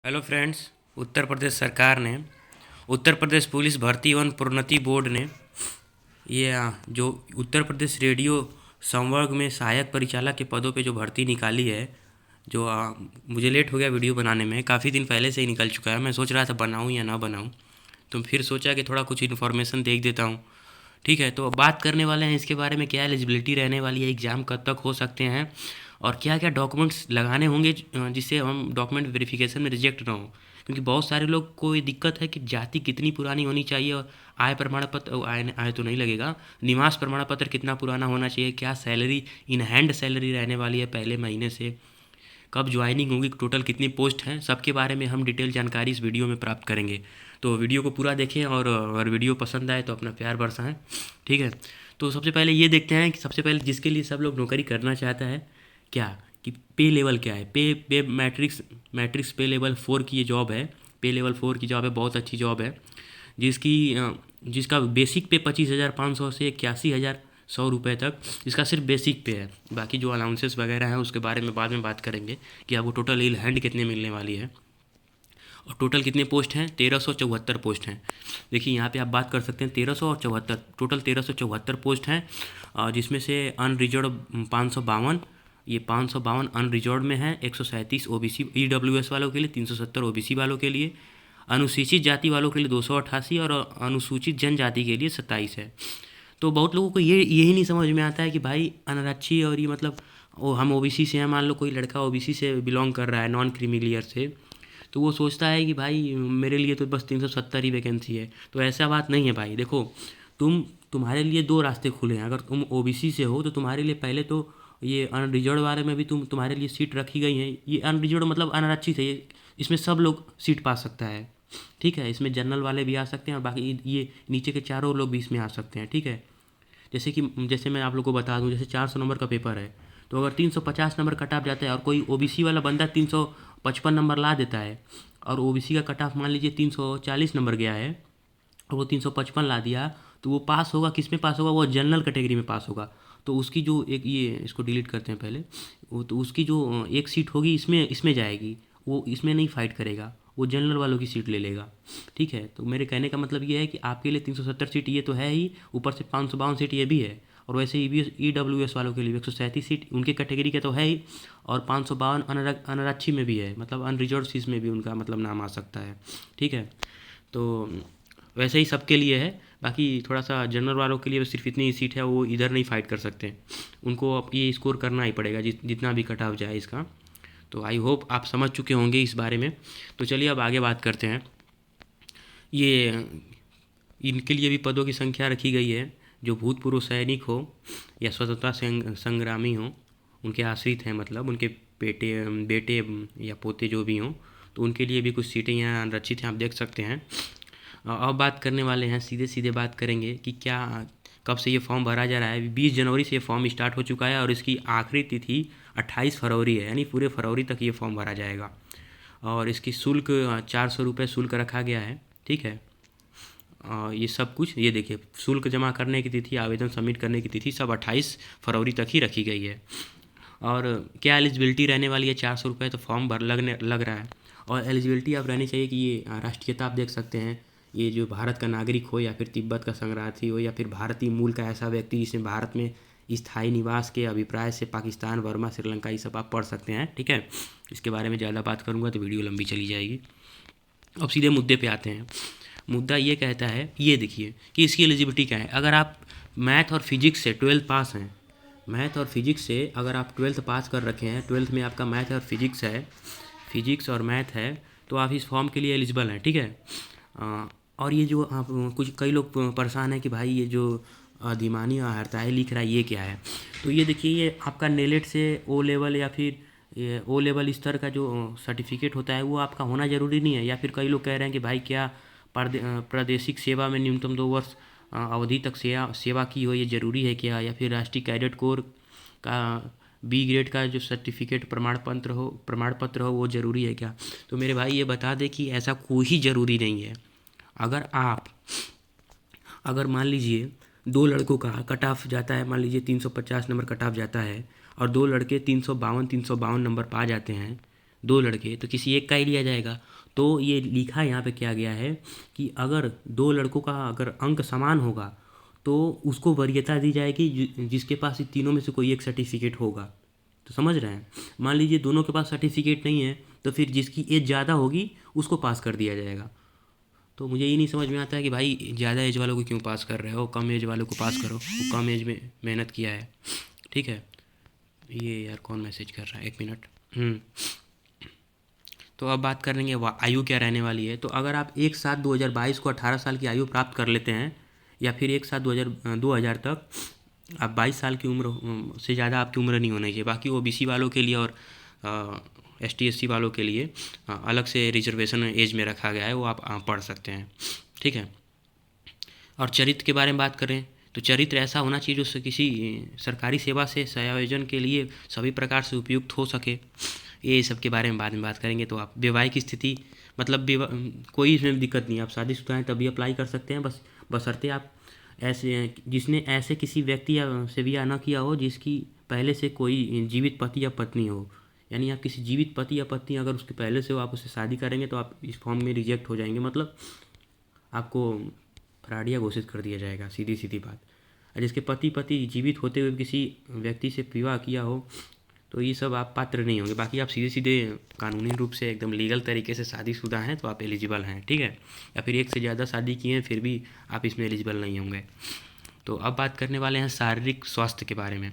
Hello friends. Uttar Pradesh सरकार ने Uttar Pradesh police भर्ती एवं प्रोन्नति बोर्ड ने जो उत्तर प्रदेश रेडियो संवर्ग में सहायक परिचालक के पदों पे जो भर्ती निकाली है। जो मुझे लेट हो गया वीडियो बनाने में, काफ़ी दिन पहले से ही निकल चुका है। मैं सोच रहा था बनाऊं या ना बनाऊं, तो फिर सोचा कि थोड़ा कुछ इन्फॉर्मेशन देख देता हूं। ठीक है, तो बात करने वाले हैं इसके बारे में, क्या एलिजिबिलिटी रहने वाली है, एग्ज़ाम कब तक हो सकते हैं और क्या क्या डॉक्यूमेंट्स लगाने होंगे जिससे हम डॉक्यूमेंट वेरिफिकेशन में रिजेक्ट ना हो। क्योंकि बहुत सारे लोग को ये दिक्कत है कि जाति कितनी पुरानी होनी चाहिए और आय प्रमाण पत्र, आय तो नहीं लगेगा, निवास प्रमाण पत्र कितना पुराना होना चाहिए, क्या सैलरी इन हैंड सैलरी रहने वाली है पहले महीने से, कब ज्वाइनिंग होगी, टोटल कितनी पोस्ट हैं, सबके बारे में हम डिटेल जानकारी इस वीडियो में प्राप्त करेंगे। तो वीडियो को पूरा देखें और अगर वीडियो पसंद आए तो अपना प्यार बरसाएं। ठीक है, तो सबसे पहले ये देखते हैं कि सबसे पहले जिसके लिए सब लोग नौकरी करना चाहता है क्या, कि पे लेवल क्या है। पे मैट्रिक्स मैट्रिक्स पे लेवल 4 की ये जॉब है। पे लेवल 4 की जॉब है, बहुत अच्छी जॉब है, जिसकी जिसका बेसिक पे 25,500 से 81,100 रुपये तक इसका सिर्फ बेसिक पे है। बाकी जो अलाउंसेस वगैरह हैं उसके बारे में बाद में बात करेंगे कि आपको टोटल इन हैंड कितने मिलने वाली है और टोटल कितने पोस्ट हैं। 1374 पोस्ट हैं। देखिए यहाँ पे आप बात कर सकते हैं 1300 और 74, टोटल 1374 पोस्ट हैं, जिसमें से अनरिजर्व 552, ये 552 अनरिजर्व में है, 137 ओबीसी ईडब्ल्यूएस वालों के लिए, 370 ओबीसी वालों के लिए, अनुसूचित जाति वालों के लिए 288 और अनुसूचित जनजाति के लिए 27 है। तो बहुत लोगों को यही नहीं समझ में आता है कि भाई अनारक्षी और ये मतलब हम ओबीसी से हैं, मान लो कोई लड़का ओबीसी से बिलोंग कर रहा है, नॉन क्रीमी लेयर से, तो वो सोचता है कि भाई मेरे लिए तो बस 370 ही वैकेंसी है। तो ऐसा बात नहीं है भाई। देखो, तुम्हारे लिए दो रास्ते खुले हैं। अगर तुम ओबीसी से हो तो तुम्हारे लिए पहले तो ये अनरिजर्व वाले में भी तुम्हारे लिए सीट रखी गई है। ये अनरिजर्व मतलब अनारक्षित है, ये इसमें सब लोग सीट पा सकता है। ठीक है, इसमें जनरल वाले भी आ सकते हैं और बाकी ये नीचे के चारों लोग भी इसमें आ सकते हैं। ठीक है, जैसे मैं आप लोग को बता दूं, जैसे 400 नंबर का पेपर है, तो अगर 350 नंबर कट ऑफ जाता है और कोई ओबीसी वाला बंदा 355 नंबर ला देता है और ओबीसी का कट ऑफ मान लीजिए 340 नंबर गया है और वो 355 ला दिया, तो वो पास होगा, किस में पास होगा, वो जनरल कैटेगरी में पास होगा। तो उसकी जो एक, ये इसको डिलीट करते हैं पहले, वो तो उसकी जो एक सीट होगी इसमें इसमें जाएगी, वो इसमें नहीं फाइट करेगा, वो जनरल वालों की सीट ले लेगा। ठीक है, तो मेरे कहने का मतलब ये है कि आपके लिए 370 सीट ये तो है ही, ऊपर से 552 सीट ये भी है, और वैसे ई डब्ल्यू एस वालों के लिए 137 सीट उनके कैटेगरी के तो है ही, और 552 अनारक्षी में भी है, मतलब अनरिजर्व सीट में भी उनका मतलब नाम आ सकता है। ठीक है, तो वैसे ही सबके लिए है। बाकी थोड़ा सा जनरल वालों के लिए सिर्फ इतनी ही सीट है, वो इधर नहीं फाइट कर सकते, उनको अब ये स्कोर करना ही पड़ेगा जितना भी कट ऑफ जाए इसका। तो आई होप आप समझ चुके होंगे इस बारे में। तो चलिए अब आगे बात करते हैं। ये इनके लिए भी पदों की संख्या रखी गई है। जो भूतपूर्व सैनिक हो या स्वतंत्रता संग्रामी हो, उनके आश्रित हैं, मतलब उनके बेटे बेटे या पोते जो भी हों, तो उनके लिए भी कुछ सीटें यहाँ आरक्षित हैं, आप देख सकते हैं। अब बात करने वाले हैं, सीधे सीधे बात करेंगे कि क्या कब से ये फॉर्म भरा जा रहा है। 20 जनवरी से ये फॉर्म स्टार्ट हो चुका है और इसकी आखिरी तिथि 28 फरवरी है, यानी पूरे फरवरी तक ये फॉर्म भरा जाएगा। और इसकी शुल्क 400 रुपये शुल्क रखा गया है। ठीक है, ये सब कुछ, ये देखिए, शुल्क जमा करने की तिथि, आवेदन सबमिट करने की तिथि सब 28 फरवरी तक ही रखी गई है। और क्या एलिजिबिलिटी रहने वाली है, 400 रुपये तो फॉर्म लग रहा है। और एलिजिबिलिटी आप रहनी चाहिए कि ये राष्ट्रीयता आप देख सकते हैं, ये जो भारत का नागरिक हो या फिर तिब्बत का शरणार्थी हो या फिर भारतीय मूल का ऐसा व्यक्ति जिसने भारत में स्थायी निवास के अभिप्राय से पाकिस्तान, बर्मा, श्रीलंका, ये सब आप पढ़ सकते हैं। ठीक है, इसके बारे में ज़्यादा बात करूँगा तो वीडियो लंबी चली जाएगी। अब सीधे मुद्दे पे आते हैं। मुद्दा ये कहता है, ये देखिए कि इसकी एलिजिबिलिटी क्या है। अगर आप मैथ और फिजिक्स से 12th पास हैं, मैथ और फिजिक्स से अगर आप 12th पास कर रखे हैं, 12th में आपका मैथ और फिजिक्स है, फिजिक्स और मैथ है, तो आप इस फॉर्म के लिए एलिजिबल हैं। ठीक है, और ये जो आप कुछ कई लोग परेशान हैं कि भाई ये जो अधिमानी हड़ताल लिख रहा है ये क्या है। तो ये देखिए, ये आपका नेलेट से ओ लेवल या फिर ये ओ लेवल स्तर का जो सर्टिफिकेट होता है वो आपका होना ज़रूरी नहीं है। या फिर कई लोग कह रहे हैं कि भाई क्या प्रादेशिक सेवा में न्यूनतम 2 वर्ष अवधि तक सेवा की हो, ये ज़रूरी है क्या, या फिर राष्ट्रीय कैडेट कोर का बी ग्रेड का जो सर्टिफिकेट प्रमाण पत्र हो वो ज़रूरी है क्या। तो मेरे भाई ये बता दें कि ऐसा कोई ज़रूरी नहीं है। अगर मान लीजिए दो लड़कों का कट ऑफ जाता है, मान लीजिए 350 नंबर कट ऑफ जाता है और दो लड़के 352 नंबर पा जाते हैं, 2 लड़के तो किसी एक का ही लिया जाएगा। तो ये लिखा यहाँ पे क्या गया है कि अगर 2 लड़कों का अगर अंक समान होगा तो उसको वरीयता दी जाएगी जिसके पास इन तीनों में से कोई एक सर्टिफिकेट होगा। तो समझ रहे हैं, मान लीजिए दोनों के पास सर्टिफिकेट नहीं है तो फिर जिसकी एज ज़्यादा होगी उसको पास कर दिया जाएगा। तो मुझे ये नहीं समझ में आता है कि भाई ज़्यादा एज वालों को क्यों पास कर रहे हो, कम एज वालों को पास करो, वो कम एज में मेहनत किया है। ठीक है, ये यार कौन मैसेज कर रहा है, 1 मिनट। तो अब बात करेंगे आयु क्या रहने वाली है। तो अगर आप 1/7/2022 को 18 साल की आयु प्राप्त कर लेते हैं या फिर 1/7/2000 तक आप 22 साल की उम्र से ज़्यादा आपकी उम्र नहीं होनी चाहिए। बाकी ओबीसी वालों के लिए और ST SC वालों के लिए अलग से रिजर्वेशन एज में रखा गया है, वो आप पढ़ सकते हैं। ठीक है, और चरित्र के बारे में बात करें तो चरित्र ऐसा होना चाहिए जो किसी सरकारी सेवा से समायोजन के लिए सभी प्रकार से उपयुक्त हो सके। ये सब के बारे में बाद में बात करेंगे। तो आप वैवाहिक स्थिति मतलब कोई इसमें दिक्कत नहीं, आप शादीशुदा हैं तभी अप्लाई कर सकते हैं, बशर्ते आप ऐसे जिसने ऐसे किसी व्यक्ति से ब्याह न किया हो जिसकी पहले से कोई जीवित पति या पत्नी हो। यानी आप किसी जीवित पति या पत्नी अगर उसके पहले से हो आप उससे शादी करेंगे तो आप इस फॉर्म में रिजेक्ट हो जाएंगे, मतलब आपको फराडिया घोषित कर दिया जाएगा, सीधी सीधी बात। और जिसके पति जीवित होते हुए किसी व्यक्ति से विवाह किया हो तो ये सब आप पात्र नहीं होंगे। बाकी आप सीधे सीधे कानूनी रूप से एकदम लीगल तरीके से शादीशुदा हैं तो आप एलिजिबल हैं। ठीक है, या फिर एक से ज़्यादा शादी किए हैं फिर भी आप इसमें एलिजिबल नहीं होंगे। तो अब बात करने वाले हैं शारीरिक स्वास्थ्य के बारे में।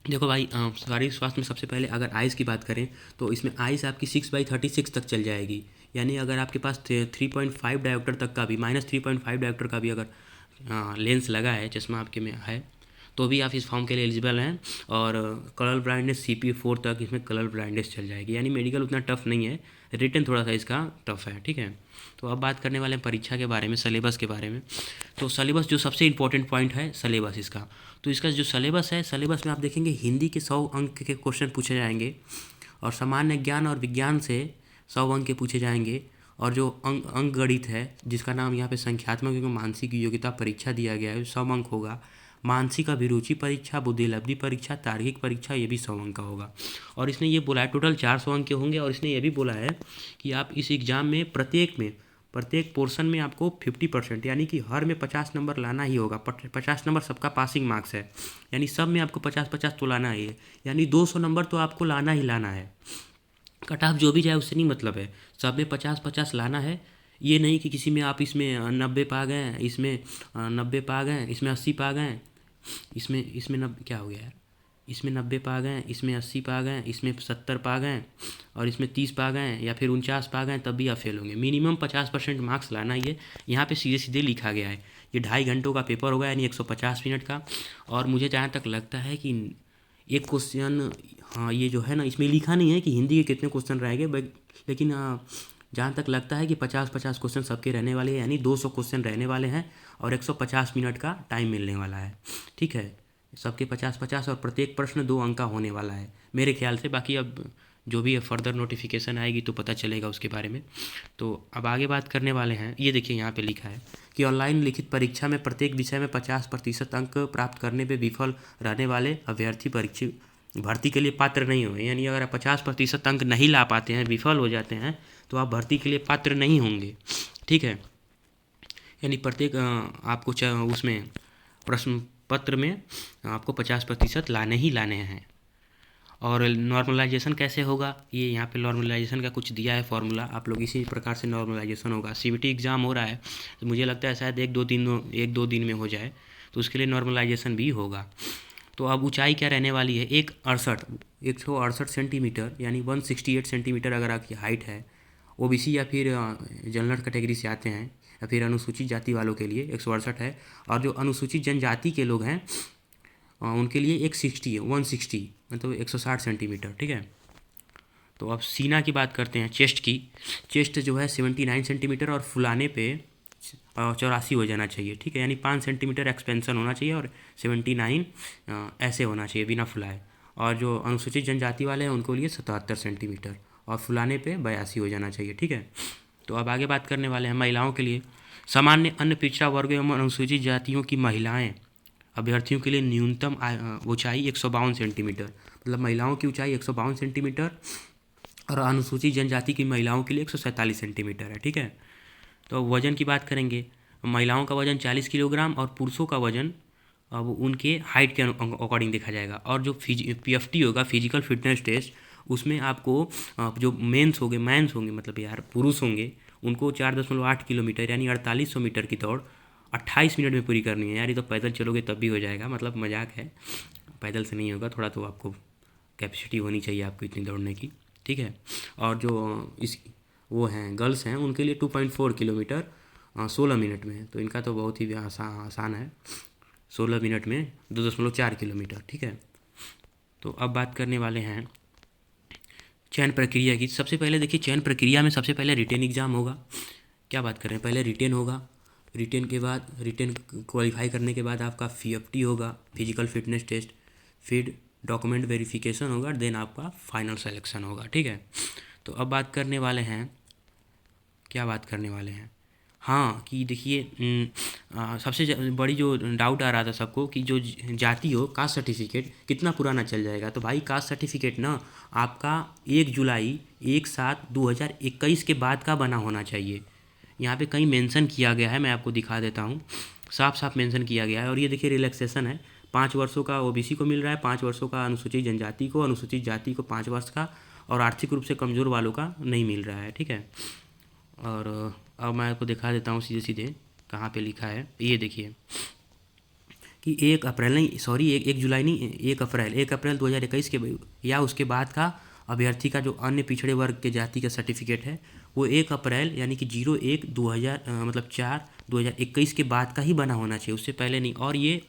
देखो भाई, शारीरिक स्वास्थ्य में सबसे पहले अगर आइज़ की बात करें तो इसमें आइज़ आपकी 6/36 तक चल जाएगी। यानी अगर आपके पास 3.5 डायोप्टर तक का भी -3.5 डायोप्टर का भी अगर लेंस लगा है, चश्मा आपके में है, तो भी आप इस फॉर्म के लिए एलिजिबल हैं। और कलर ब्लाइंडनेस CP4 तक इसमें कलर ब्लाइंडनेस चल जाएगी। यानी मेडिकल उतना टफ नहीं है, रिटन थोड़ा सा इसका टफ है। ठीक है, तो अब बात करने वाले हैं परीक्षा के बारे में, सिलेबस के बारे में। तो सिलेबस जो सबसे इंपॉर्टेंट पॉइंट है सिलेबस इसका, तो इसका जो सिलेबस है, सिलेबस में आप देखेंगे हिंदी के 100 अंक के क्वेश्चन पूछे जाएंगे और सामान्य ज्ञान और विज्ञान से 100 अंक के पूछे जाएंगे। और जो अंक गणित है जिसका नाम यहाँ पे संख्यात्मक एवं मानसिक योग्यता परीक्षा दिया गया है 100 अंक होगा। मानसिक अभिरुचि परीक्षा, बुद्धिलब्धि परीक्षा, तार्किक परीक्षा, ये भी 100 अंक का होगा। और इसने ये बोला है टोटल 400 अंक के होंगे। और इसने ये भी बोला है कि आप इस एग्ज़ाम में प्रत्येक पोर्शन में आपको 50% यानी कि हर में 50 नंबर लाना ही होगा। 50 नंबर सबका पासिंग मार्क्स है, यानी सब में आपको 50-50 तो लाना ही है, यानी 200 नंबर तो आपको लाना ही लाना है। कट ऑफ जो भी जाए उससे नहीं मतलब है, सब में 50-50 लाना है। ये नहीं कि किसी में आप इसमें 90 पा गए, इसमें 90 पा गए, इसमें 80 पा गए, इसमें 90 क्या हो गया यार, इसमें 90 पा गए, इसमें 80 पा गए, इसमें 70 पा गए और इसमें 30 पा गए या फिर 49 पा गए, तब भी आप फेल होंगे। मिनिमम 50% मार्क्स लाना ही है, यहाँ पे सीधे सीधे लिखा गया है। ये 2.5 घंटों का पेपर होगा, यानी 150 मिनट का। और मुझे जहाँ तक लगता है कि एक क्वेश्चन, हाँ ये जो है ना, इसमें लिखा नहीं है कि हिंदी के कितने क्वेश्चन रहेंगे, लेकिन जहाँ तक लगता है कि 50-50 क्वेश्चन सबके रहने वाले हैं, यानी 200 क्वेश्चन रहने वाले हैं और 150 मिनट का टाइम मिलने वाला है। ठीक है, सबके 50-50 और प्रत्येक प्रश्न 2 अंक का होने वाला है मेरे ख्याल से। बाकी अब जो भी फर्दर नोटिफिकेशन आएगी तो पता चलेगा उसके बारे में। तो अब आगे बात करने वाले हैं, ये देखिए यहाँ पे लिखा है कि ऑनलाइन लिखित परीक्षा में प्रत्येक विषय में 50% अंक प्राप्त करने पे विफल रहने वाले अभ्यर्थी भर्ती के लिए पात्र नहीं होंगे। यानी अगर आप 50% अंक नहीं ला पाते हैं, विफल हो जाते हैं, तो आप भर्ती के लिए पात्र नहीं होंगे। ठीक है, यानी प्रत्येक आपको उसमें प्रश्न पत्र में आपको 50% लाने ही लाने हैं। और नॉर्मलाइजेशन कैसे होगा, ये यहाँ पे नॉर्मलाइजेशन का कुछ दिया है फॉर्मूला, आप लोग इसी प्रकार से नॉर्मलाइजेशन होगा। CBT एग्ज़ाम हो रहा है तो मुझे लगता है शायद 1-2 दिन में हो जाए, तो उसके लिए नॉर्मलाइजेशन भी होगा। तो अब ऊंचाई क्या रहने वाली है, 168 सेंटीमीटर यानी 168 सेंटीमीटर अगर आपकी हाइट है, OBC या फिर जनरल कैटेगरी से आते हैं या फिर अनुसूचित जाति वालों के लिए 168 है। और जो अनुसूचित जनजाति के लोग हैं उनके लिए 160 मतलब 160 सेंटीमीटर। ठीक है, तो अब सीना की बात करते हैं, चेस्ट की। चेस्ट जो है 79 सेंटीमीटर और फुलाने पे 84 हो जाना चाहिए। ठीक है, यानी 5 सेंटीमीटर एक्सपेंशन होना चाहिए और 79 ऐसे होना चाहिए बिना फुलाए। और जो अनुसूचित जनजाति वाले हैं उनको लिए 77 सेंटीमीटर और फुलाने पे 82 हो जाना चाहिए। ठीक है, तो अब आगे बात करने वाले हैं महिलाओं के लिए। सामान्य अन्य पिछड़ा वर्ग एवं अनुसूचित जातियों की महिलाएं अभ्यर्थियों के लिए न्यूनतम ऊंचाई 152 सेंटीमीटर, मतलब महिलाओं की ऊंचाई 152 सेंटीमीटर और अनुसूचित जनजाति की महिलाओं के लिए 147 सेंटीमीटर है। ठीक है, तो वज़न की बात करेंगे, महिलाओं का वज़न 40 किलोग्राम और पुरुषों का वज़न अब उनके हाइट के अकॉर्डिंग देखा जाएगा। और जो PFT होगा, फिजिकल फिटनेस टेस्ट, उसमें आपको जो मैंस होंगे मतलब यार पुरुष होंगे, उनको 4.8 किलोमीटर यानी 4800 मीटर की दौड़ 28 मिनट में पूरी करनी है। यार ये तो पैदल चलोगे तब भी हो जाएगा, मतलब मजाक है, पैदल से नहीं होगा, थोड़ा तो आपको कैपेसिटी होनी चाहिए आपको इतनी दौड़ने की। ठीक है, और जो इस वो हैं गर्ल्स हैं उनके लिए 2.4 किलोमीटर 16 मिनट में, तो इनका तो बहुत ही आसान है, 16 मिनट में 2.4 किलोमीटर। ठीक है, तो अब बात करने वाले हैं चयन प्रक्रिया की। सबसे पहले देखिए, चयन प्रक्रिया में सबसे पहले रिटेन एग्ज़ाम होगा। क्या बात कर रहे हैं, पहले रिटेन होगा, रिटेन के बाद रिटेन क्वालिफाई करने के बाद आपका PFT होगा, फिजिकल फिटनेस टेस्ट, फिर डॉक्यूमेंट वेरिफिकेशन होगा, देन आपका फाइनल सेलेक्शन होगा। ठीक है, तो अब बात करने वाले हैं, क्या बात करने वाले हैं, हाँ कि देखिए सबसे बड़ी जो डाउट आ रहा था सबको कि जो जाति हो, कास्ट सर्टिफिकेट कितना पुराना चल जाएगा। तो भाई कास्ट सर्टिफिकेट ना आपका 1 जुलाई 1/7/2021 के बाद का बना होना चाहिए। यहाँ पे कहीं मेंशन किया गया है, मैं आपको दिखा देता हूँ, साफ साफ मेंशन किया गया है। और ये देखिए रिलैक्सेशन है, 5 वर्षों का OBC को मिल रहा है, 5 वर्षों का अनुसूचित जनजाति को, अनुसूचित जाति को 5 वर्ष का, और आर्थिक रूप से कमज़ोर वालों का नहीं मिल रहा है। ठीक है, और अब मैं आपको दिखा देता हूँ सीधे सीधे कहाँ पे लिखा है। ये देखिए कि 1 अप्रैल नहीं, सॉरी 1 जुलाई नहीं, 1 अप्रैल 2021 के या उसके बाद का अभ्यर्थी का जो अन्य पिछड़े वर्ग के जाति का सर्टिफिकेट है वो 1 अप्रैल यानी कि 01/2000 मतलब 4/2021 के बाद का ही बना होना चाहिए, उससे पहले नहीं। और ये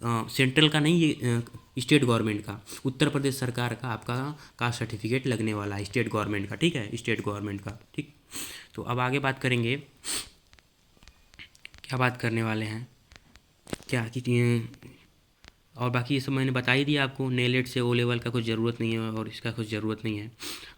सेंट्रल का नहीं, ये स्टेट गवर्नमेंट का, उत्तर प्रदेश सरकार का आपका कास्ट सर्टिफिकेट लगने वाला है, स्टेट गवर्नमेंट का। ठीक है, स्टेट गवर्नमेंट का। ठीक, तो अब आगे बात करेंगे, क्या बात करने वाले हैं, क्या कि और बाकी ये सब मैंने बता ही दिया आपको। नेलेट से O लेवल का कुछ ज़रूरत नहीं है और इसका कुछ ज़रूरत नहीं है।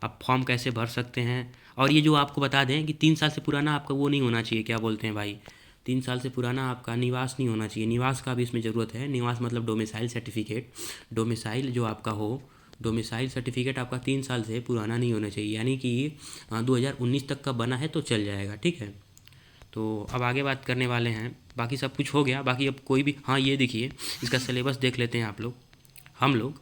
अब फॉर्म कैसे भर सकते हैं, और ये जो आपको बता दें कि 3 साल से पुराना आपका वो नहीं होना चाहिए, क्या बोलते हैं भाई, 3 साल से पुराना आपका निवास नहीं होना चाहिए। निवास का भी इसमें ज़रूरत है, निवास मतलब डोमिसाइल सर्टिफिकेट, डोमिसाइल जो आपका हो, डोमिसाइल सर्टिफिकेट आपका 3 साल से पुराना नहीं होना चाहिए, यानी कि 2019 तक का बना है तो चल जाएगा। ठीक है, तो अब आगे बात करने वाले हैं, बाकी सब कुछ हो गया। बाकी अब कोई भी, हाँ ये देखिए इसका सिलेबस देख लेते हैं आप लोग, हम लोग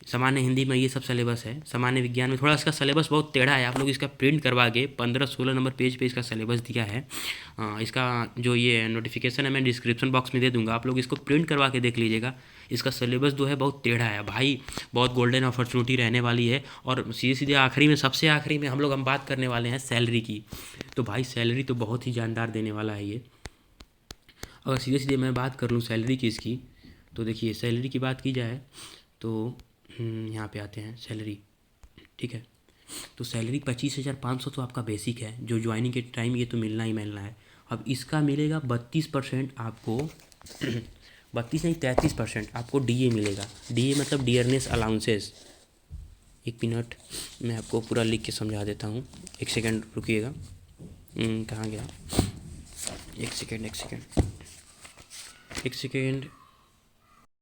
सामान्य हिंदी में ये सब सिलेबस है, सामान्य विज्ञान में थोड़ा इसका सिलेबस बहुत टेढ़ा है, आप लोग इसका प्रिंट करवा के 15-16 नंबर पेज पे इसका सिलेबस दिया है। इसका जो ये नोटिफिकेशन है मैं डिस्क्रिप्शन बॉक्स में दे दूंगा, आप लोग इसको प्रिंट करवा के देख लीजिएगा। इसका सिलेबस जो है बहुत टेढ़ा है भाई, बहुत गोल्डन अपॉर्चुनिटी रहने वाली है। और सीधे सीधे आखिरी में, सबसे आखिरी में हम बात करने वाले हैं सैलरी की। तो भाई सैलरी तो बहुत ही जानदार देने वाला है ये। अगर सीधे सीधे मैं बात कर लूँ सैलरी की इसकी, तो देखिए सैलरी की बात की जाए तो यहाँ पे आते हैं सैलरी। ठीक है, तो सैलरी 25,500 तो आपका बेसिक है, जो ज्वाइनिंग के टाइम ये तो मिलना ही मिलना है। अब इसका मिलेगा 32% आपको 32 नहीं 33% आपको DA मिलेगा। DA मतलब डियरनेस अलाउंसेस। 1 मिनट मैं आपको पूरा लिख के समझा देता हूँ, 1 सेकेंड रुकिएगा। कहाँ गया, 1 सेकेंड